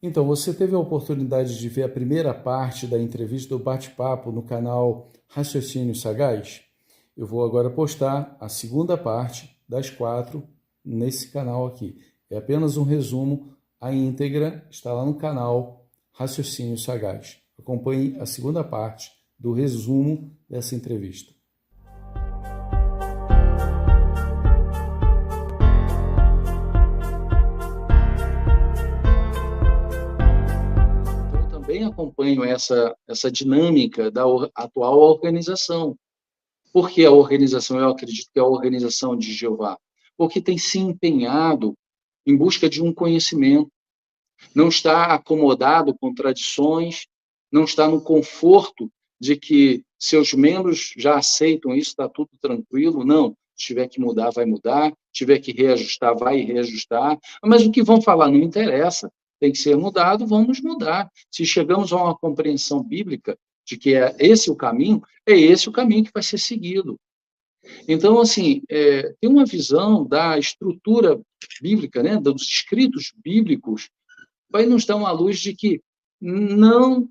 Então, você teve a oportunidade de ver a primeira parte da entrevista do bate-papo no canal Raciocínio Sagaz? Eu vou agora postar a segunda parte das 4 nesse canal aqui. É apenas um resumo, a íntegra está lá no canal Raciocínio Sagaz. Acompanhe a segunda parte do resumo dessa entrevista. Também acompanho essa dinâmica da atual organização. Por que a organização, eu acredito que é a organização de Jeová? Porque tem se empenhado em busca de um conhecimento, não está acomodado com tradições, não está no conforto de que seus membros já aceitam isso, está tudo tranquilo, não. Se tiver que mudar, vai mudar, se tiver que reajustar, vai reajustar, mas o que vão falar não interessa, tem que ser mudado, vamos mudar. Se chegamos a uma compreensão bíblica de que é esse o caminho, é esse o caminho que vai ser seguido. Então, assim, tem uma visão da estrutura bíblica, né, dos escritos bíblicos, vai nos dar uma luz de que não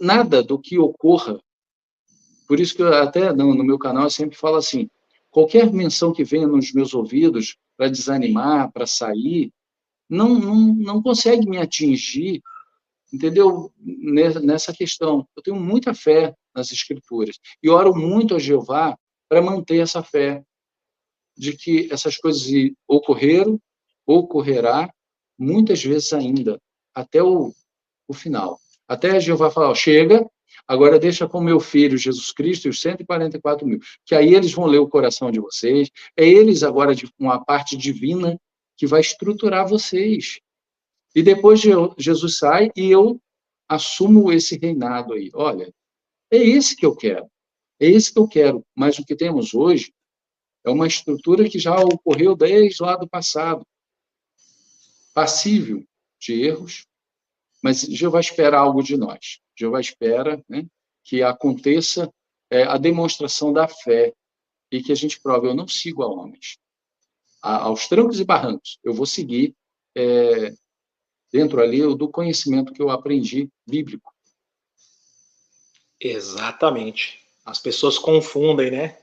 nada do que ocorra, por isso que eu até no meu canal eu sempre falo assim, qualquer menção que venha nos meus ouvidos para desanimar, para sair, não consegue me atingir, entendeu? Nessa questão. Eu tenho muita fé nas Escrituras e oro muito a Jeová para manter essa fé de que essas coisas ocorreram, ocorrerá, muitas vezes ainda, até o final. Até Jeová falar, chega, agora deixa com meu filho Jesus Cristo e os 144 mil, que aí eles vão ler o coração de vocês, é eles agora, uma parte divina, que vai estruturar vocês. E depois Jesus sai e eu assumo esse reinado aí. Olha, é esse que eu quero. É esse que eu quero. Mas o que temos hoje é uma estrutura que já ocorreu desde lá do passado. Passível de erros, mas Jeová espera algo de nós. Jeová espera, né, que aconteça a demonstração da fé e que a gente prove, eu não sigo a homens. Aos trancos e barrancos, eu vou seguir dentro ali do conhecimento que eu aprendi bíblico. Exatamente. As pessoas confundem, né?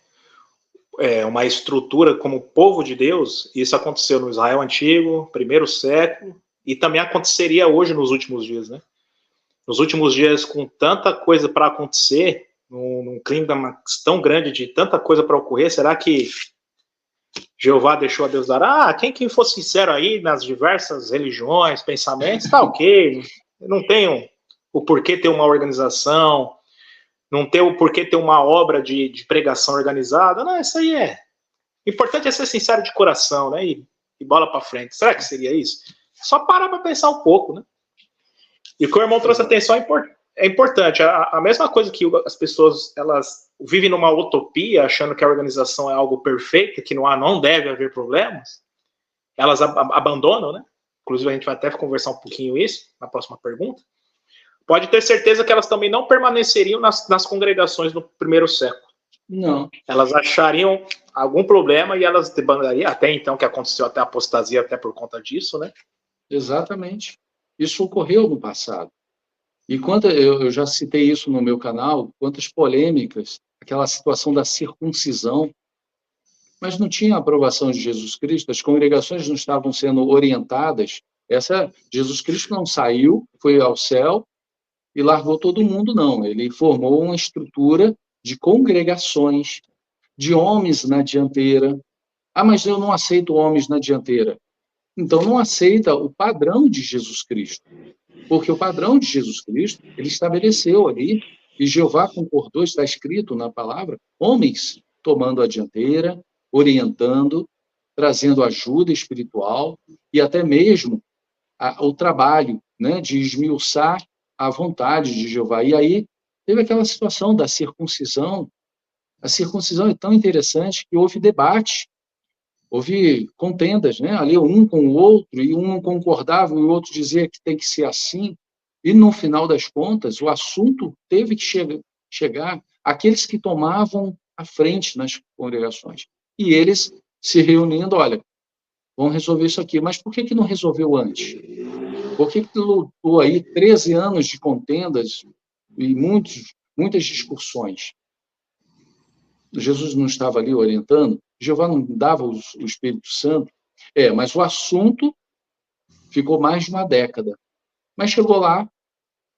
Uma estrutura como povo de Deus, isso aconteceu no Israel Antigo, primeiro século, e também aconteceria hoje nos últimos dias, né? Nos últimos dias, com tanta coisa para acontecer, num clima tão grande de tanta coisa para ocorrer, será que Jeová deixou a Deus dar? Quem for sincero aí nas diversas religiões, pensamentos, tá ok, não tem o porquê ter uma organização, não tem o porquê ter uma obra de pregação organizada, não, isso aí é. O importante é ser sincero de coração, né? E bola para frente. Será que seria isso? Só parar para pensar um pouco, né? E o que o irmão trouxe atenção é importante. A mesma coisa que as pessoas elas vivem numa utopia, achando que a organização é algo perfeito, que não deve haver problemas, elas abandonam, né? Inclusive a gente vai até conversar um pouquinho isso na próxima pergunta. Pode ter certeza que elas também não permaneceriam nas congregações no primeiro século. Não. Elas achariam algum problema e elas debandariam, até então que aconteceu até a apostasia, até por conta disso, né? Exatamente. Isso ocorreu no passado. E eu já citei isso no meu canal, quantas polêmicas, aquela situação da circuncisão, mas não tinha a aprovação de Jesus Cristo, as congregações não estavam sendo orientadas. Jesus Cristo não saiu, foi ao céu e largou todo mundo, não. Ele formou uma estrutura de congregações, de homens na dianteira. Mas eu não aceito homens na dianteira. Então, não aceita o padrão de Jesus Cristo. Porque o padrão de Jesus Cristo, ele estabeleceu ali, e Jeová concordou, está escrito na palavra, homens tomando a dianteira, orientando, trazendo ajuda espiritual, e até mesmo o trabalho, né, de esmiuçar a vontade de Jeová. E aí, teve aquela situação da circuncisão. A circuncisão é tão interessante que houve debate, houve contendas, né? Ali um com o outro, e um não concordava, e o outro dizia que tem que ser assim. E, no final das contas, o assunto teve que chegar àqueles que tomavam a frente nas congregações. E eles se reunindo, olha, vamos resolver isso aqui. Mas por que não resolveu antes? Por que lutou aí 13 anos de contendas e muitas discussões? Jesus não estava ali orientando? Jeová não dava o Espírito Santo? Mas o assunto ficou mais de uma década. Mas chegou lá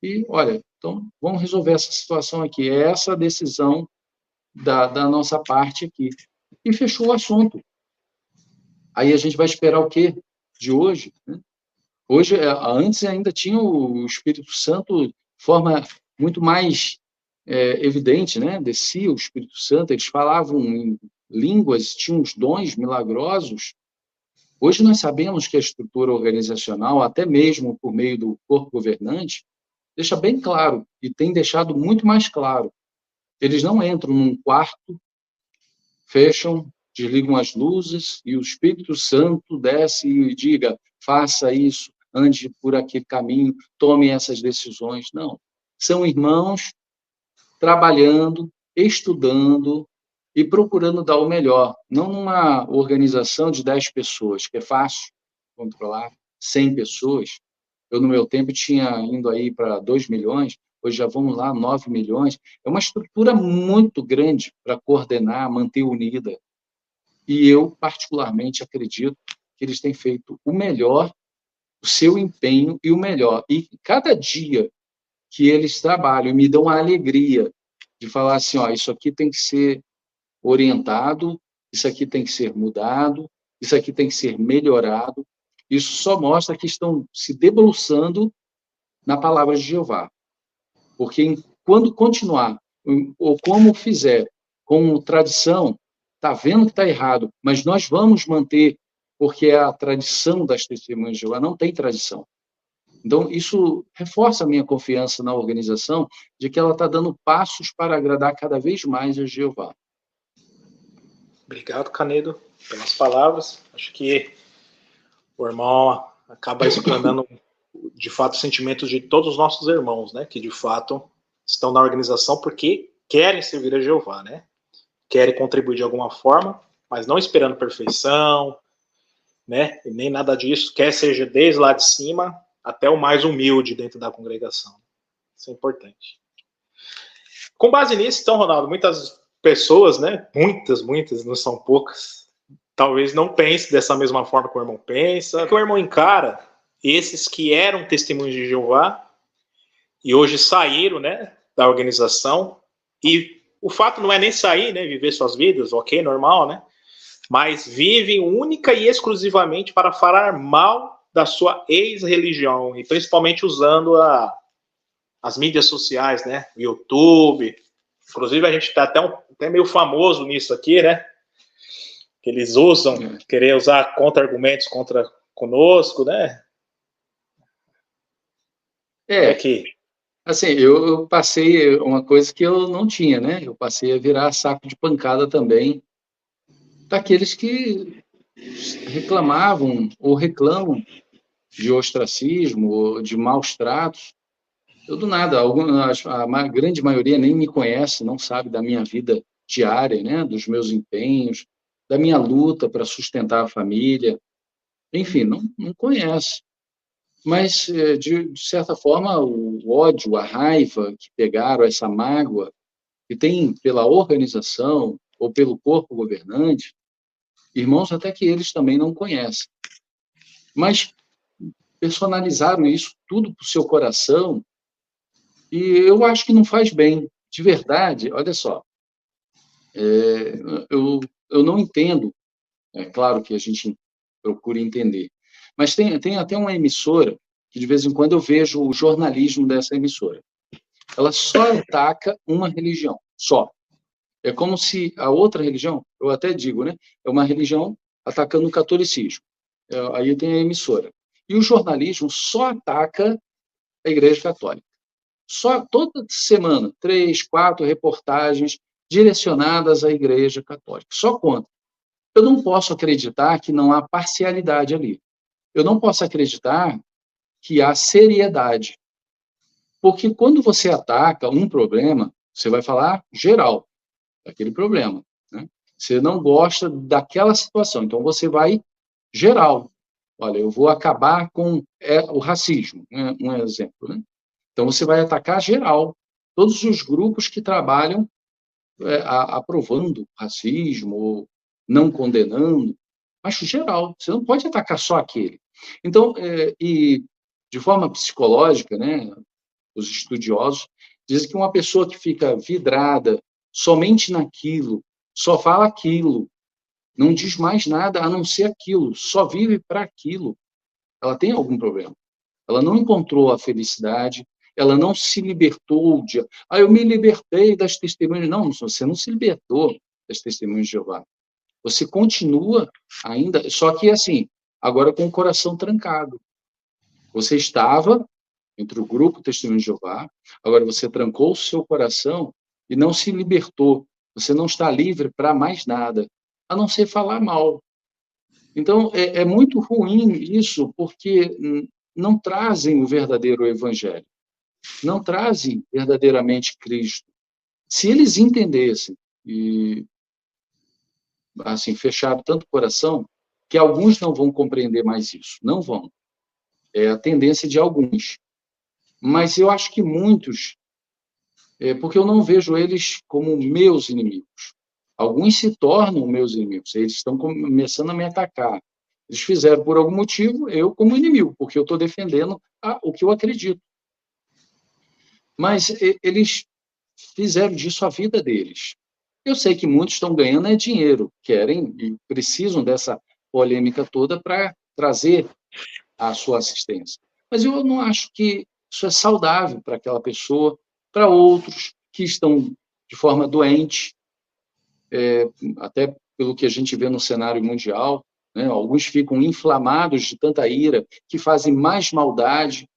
e, olha, então vamos resolver essa situação aqui. É essa a decisão da nossa parte aqui. E fechou o assunto. Aí a gente vai esperar o quê de hoje? Né? Hoje, antes ainda tinha o Espírito Santo de forma muito mais evidente, né? Descia o Espírito Santo, eles falavam em línguas, tinham uns dons milagrosos. Hoje nós sabemos que a estrutura organizacional, até mesmo por meio do corpo governante, deixa bem claro, e tem deixado muito mais claro. Eles não entram num quarto, fecham, desligam as luzes, e o Espírito Santo desce e diga, faça isso, ande por aquele caminho, tome essas decisões. Não. São irmãos trabalhando, estudando e procurando dar o melhor. Não numa organização de 10 pessoas, que é fácil controlar, 100 pessoas. Eu, no meu tempo, tinha indo aí para 2 milhões, hoje já vamos lá, 9 milhões. É uma estrutura muito grande para coordenar, manter unida. E eu, particularmente, acredito que eles têm feito o melhor, o seu empenho e o melhor. E cada dia que eles trabalham, me dão a alegria de falar assim, ó, isso aqui tem que ser orientado, isso aqui tem que ser mudado, isso aqui tem que ser melhorado. Isso só mostra que estão se debruçando na palavra de Jeová. Porque quando continuar, ou como fizer, com tradição, está vendo que está errado, mas nós vamos manter, porque é a tradição das testemunhas de Jeová, não tem tradição. Então, isso reforça a minha confiança na organização, de que ela está dando passos para agradar cada vez mais a Jeová. Obrigado, Canedo, pelas palavras. Acho que o irmão acaba explanando, de fato, os sentimentos de todos os nossos irmãos, né? Que, de fato, estão na organização porque querem servir a Jeová, né? Querem contribuir de alguma forma, mas não esperando perfeição, né? E nem nada disso. Quer seja desde lá de cima até o mais humilde dentro da congregação. Isso é importante. Com base nisso, então, Ronaldo, muitas pessoas, né? Muitas, não são poucas, talvez não pense dessa mesma forma que o irmão pensa, que o irmão encara esses que eram testemunhos de Jeová e hoje saíram, né, da organização, e o fato não é nem sair, né, viver suas vidas, ok, normal, né, mas vivem única e exclusivamente para falar mal da sua ex-religião, e principalmente usando as mídias sociais, né, o YouTube. Inclusive a gente está até meio famoso nisso aqui, né, que eles usam, querer usar contra-argumentos contra conosco, né? Assim, eu passei uma coisa que eu não tinha, né? Eu passei a virar saco de pancada também daqueles que reclamavam ou reclamam de ostracismo, ou de maus tratos. Eu, do nada, a grande maioria nem me conhece, não sabe da minha vida diária, né? Dos meus empenhos, da minha luta para sustentar a família. Enfim, não conhece. Mas, de certa forma, o ódio, a raiva que pegaram, essa mágoa que tem pela organização ou pelo corpo governante, irmãos até que eles também não conhecem. Mas personalizaram isso tudo para o seu coração e eu acho que não faz bem. De verdade, olha só, eu não entendo, é claro que a gente procura entender, mas tem até uma emissora que de vez em quando eu vejo o jornalismo dessa emissora. Ela só ataca uma religião, só. É como se a outra religião, eu até digo, né, é uma religião atacando o catolicismo. Aí tem a emissora. E o jornalismo só ataca a Igreja Católica. Só toda semana, 3, 4 reportagens direcionadas à Igreja Católica. Só contra. Eu não posso acreditar que não há parcialidade ali. Eu não posso acreditar que há seriedade. Porque quando você ataca um problema, você vai falar geral daquele problema, né? Você não gosta daquela situação, então você vai geral. olha, eu vou acabar com o racismo, né? Um exemplo, né? Então, você vai atacar geral, todos os grupos que trabalham aprovando racismo, ou não condenando, mas geral, você não pode atacar só aquele. Então, e de forma psicológica, né, os estudiosos dizem que uma pessoa que fica vidrada somente naquilo, só fala aquilo, não diz mais nada a não ser aquilo, só vive para aquilo, ela tem algum problema. Ela não encontrou a felicidade, ela não se libertou de... eu me libertei das testemunhas. Não, você não se libertou das testemunhas de Jeová. Você continua ainda, só que assim, agora com o coração trancado. Você estava entre o grupo Testemunho de Jeová, agora você trancou o seu coração e não se libertou. Você não está livre para mais nada, a não ser falar mal. Então, é muito ruim isso, porque não trazem o verdadeiro evangelho, não trazem verdadeiramente Cristo. Se eles entendessem e assim fecharam tanto o coração, que alguns não vão compreender mais isso, não vão. É a tendência de alguns. Mas eu acho que muitos, porque eu não vejo eles como meus inimigos. Alguns se tornam meus inimigos, eles estão começando a me atacar. Eles fizeram por algum motivo, eu como inimigo, porque eu estou defendendo o que eu acredito. Mas eles fizeram disso a vida deles. Eu sei que muitos estão ganhando dinheiro, querem e precisam dessa polêmica toda para trazer a sua assistência. Mas eu não acho que isso é saudável para aquela pessoa, para outros que estão de forma doente, até pelo que a gente vê no cenário mundial, né? Alguns ficam inflamados de tanta ira, que fazem mais maldade,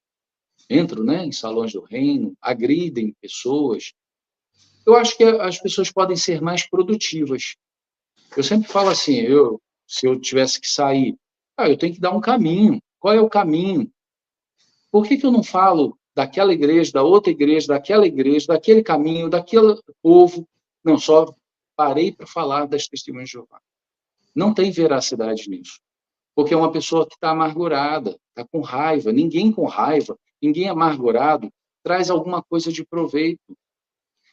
entram, né, em salões do reino, agridem pessoas. Eu acho que as pessoas podem ser mais produtivas. Eu sempre falo assim, se eu tivesse que sair, eu tenho que dar um caminho. Qual é o caminho? Por que eu não falo daquela igreja, da outra igreja, daquele caminho, daquele povo? Não, só parei para falar das testemunhas de Jeová. Não tem veracidade nisso. Porque é uma pessoa que está amargurada, está com raiva. Ninguém com raiva, ninguém amargurado, traz alguma coisa de proveito.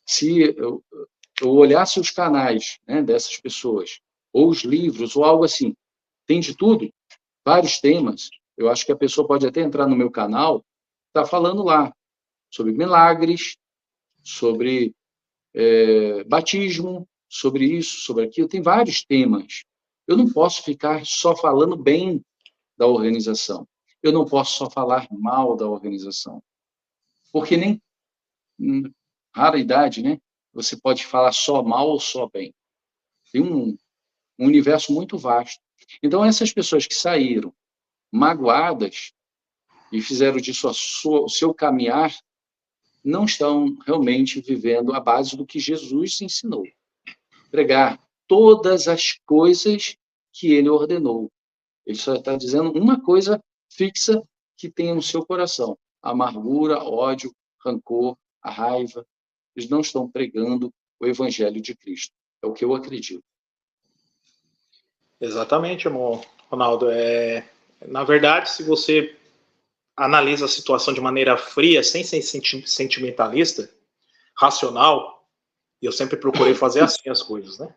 Se eu olhasse os canais, né, dessas pessoas, ou os livros, ou algo assim, tem de tudo, vários temas. Eu acho que a pessoa pode até entrar no meu canal, está falando lá sobre milagres, sobre batismo, sobre isso, sobre aquilo. Tem vários temas. Eu não posso ficar só falando bem da organização. Eu não posso só falar mal da organização. Porque nem raridade, né? Você pode falar só mal ou só bem. Tem um universo muito vasto. Então, essas pessoas que saíram magoadas e fizeram disso o seu caminhar, não estão realmente vivendo a base do que Jesus ensinou. Pregar todas as coisas que ele ordenou. Ele só está dizendo uma coisa fixa que tem no seu coração: a amargura, ódio, rancor, a raiva. Eles não estão pregando o evangelho de Cristo. É o que eu acredito. Exatamente, irmão Ronaldo. Na verdade, se você analisa a situação de maneira fria, sem ser sentimentalista, racional, e eu sempre procurei fazer assim as coisas, né?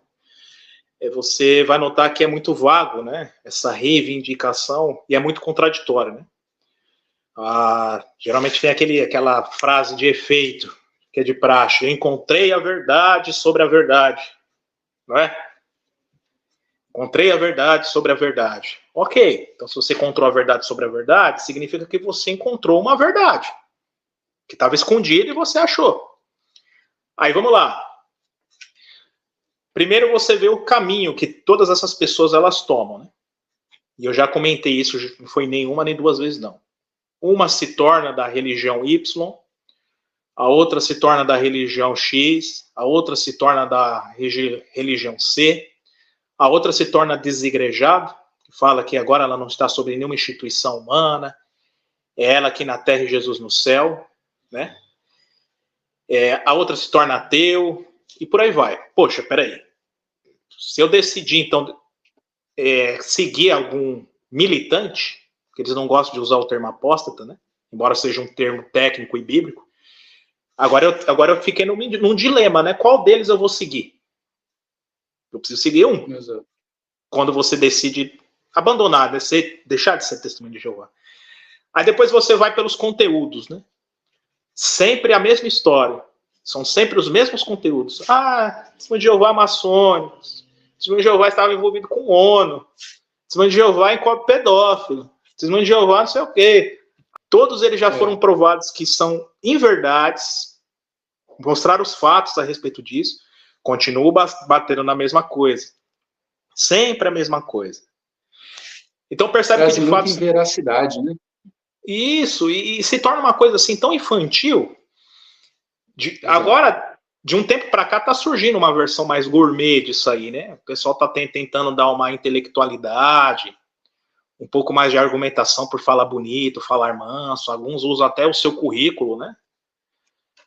Você vai notar que é muito vago, né? Essa reivindicação, e é muito contraditório, né? Geralmente tem aquela frase de efeito, que é de praxe: eu encontrei a verdade sobre a verdade, não é? Encontrei a verdade sobre a verdade. Ok, então se você encontrou a verdade sobre a verdade, significa que você encontrou uma verdade que estava escondida e você achou. Aí vamos lá. Primeiro você vê o caminho que todas essas pessoas elas tomam, né? E eu já comentei isso, não foi nenhuma nem duas vezes não. Uma se torna da religião Y, a outra se torna da religião X, a outra se torna da religião C, a outra se torna desigrejada, que fala que agora ela não está sob nenhuma instituição humana, é ela aqui na terra e Jesus no céu, né? A outra se torna ateu, e por aí vai. Poxa, peraí. Se eu decidir, então, seguir algum militante, porque eles não gostam de usar o termo apóstata, né? Embora seja um termo técnico e bíblico. Agora eu fiquei num dilema, né? Qual deles eu vou seguir? Eu preciso seguir um. Exato. Quando você decide abandonar, né? Deixar de ser testemunho de Jeová. Aí depois você vai pelos conteúdos, né? Sempre a mesma história. São sempre os mesmos conteúdos. Testemunho de Jeová maçônicos. Testemunho de Jeová estava envolvido com ONU. Testemunho de Jeová encobre pedófilo. Testemunho de Jeová não sei o quê. Todos eles já foram provados que são inverdades. Mostrar os fatos a respeito disso. Continuo batendo na mesma coisa. Sempre a mesma coisa. Então percebe que de fato... muita inveracidade, né? Isso, e se torna uma coisa assim tão infantil. Agora, de um tempo para cá, tá surgindo uma versão mais gourmet disso aí, né? O pessoal tá tentando dar uma intelectualidade, um pouco mais de argumentação por falar bonito, falar manso. Alguns usam até o seu currículo, né?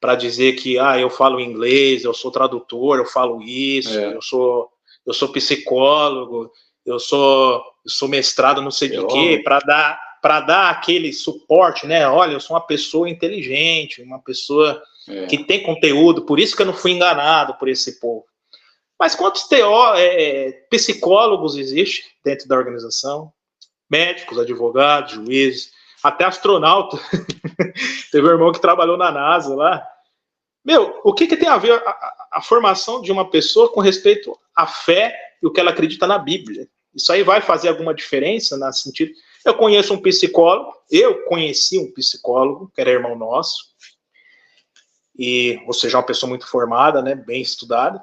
Para dizer que, eu falo inglês, eu sou tradutor, eu falo isso, eu sou psicólogo, eu sou mestrado não sei de quê, para dar aquele suporte, né? Olha, eu sou uma pessoa inteligente, uma pessoa que tem conteúdo, por isso que eu não fui enganado por esse povo. Mas quantos psicólogos existem dentro da organização? Médicos, advogados, juízes, até astronauta. Teve um irmão que trabalhou na NASA lá. Meu, o que tem a ver a formação de uma pessoa com respeito à fé e o que ela acredita na Bíblia? Isso aí vai fazer alguma diferença nesse sentido? Eu conheci um psicólogo, que era irmão nosso, ou seja, uma pessoa muito formada, né, bem estudada.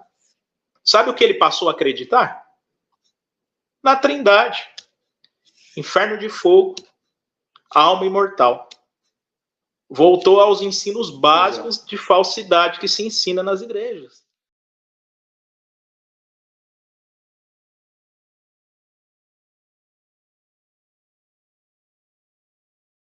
Sabe o que ele passou a acreditar? Na Trindade. Inferno de fogo, alma imortal. Voltou aos ensinos básicos de falsidade que se ensina nas igrejas.